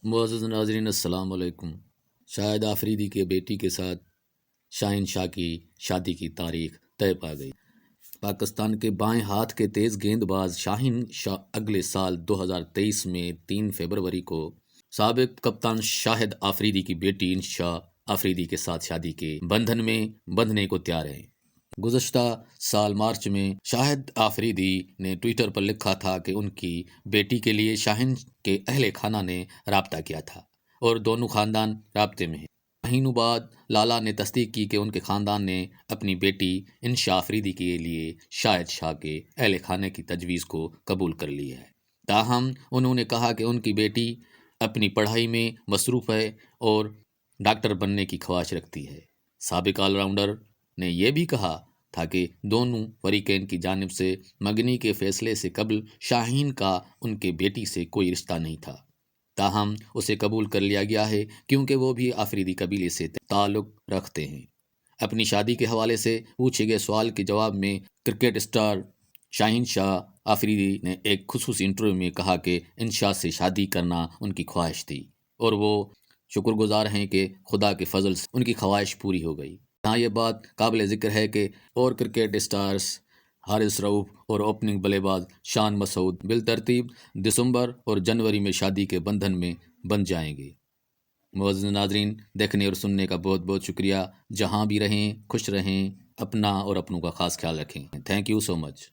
معزز ناظرین السلام علیکم۔ شاہد آفریدی کے بیٹی کے ساتھ شاہین شاہ کی شادی کی تاریخ طے پا گئی۔ پاکستان کے بائیں ہاتھ کے تیز گیند باز شاہین شاہ اگلے سال 2023 میں 3 فروری کو سابق کپتان شاہد آفریدی کی بیٹی انشا آفریدی کے ساتھ شادی کے بندھن میں بندھنے کو تیار ہیں۔ گزشتہ سال مارچ میں شاہد آفریدی نے ٹویٹر پر لکھا تھا کہ ان کی بیٹی کے لیے شاہین کے اہل خانہ نے رابطہ کیا تھا اور دونوں خاندان رابطے میں ہیں۔ مہینوں بعد لالا نے تصدیق کی کہ ان کے خاندان نے اپنی بیٹی انشا آفریدی کے لیے شاہد شاہ کے اہل خانے کی تجویز کو قبول کر لیا ہے۔ تاہم انہوں نے کہا کہ ان کی بیٹی اپنی پڑھائی میں مصروف ہے اور ڈاکٹر بننے کی خواہش رکھتی ہے۔ سابق آل راؤنڈر نے یہ بھی کہا تھا کہ دونوں فریقین کی جانب سے منگنی کے فیصلے سے قبل شاہین کا ان کے بیٹی سے کوئی رشتہ نہیں تھا، تاہم اسے قبول کر لیا گیا ہے کیونکہ وہ بھی آفریدی قبیلے سے تعلق رکھتے ہیں۔ اپنی شادی کے حوالے سے پوچھے گئے سوال کے جواب میں کرکٹ اسٹار شاہین شاہ آفریدی نے ایک خصوصی انٹرویو میں کہا کہ انشا سے شادی کرنا ان کی خواہش تھی اور وہ شکر گزار ہیں کہ خدا کے فضل سے ان کی خواہش پوری ہو گئی۔ یہاں یہ بات قابل ذکر ہے کہ اور کرکٹ اسٹارز حارث رؤف اور اوپننگ بلے باز شان مسعود بالترتیب دسمبر اور جنوری میں شادی کے بندھن میں بندھ جائیں گے۔ معزز ناظرین، دیکھنے اور سننے کا بہت بہت شکریہ۔ جہاں بھی رہیں خوش رہیں، اپنا اور اپنوں کا خاص خیال رکھیں۔ Thank you so much.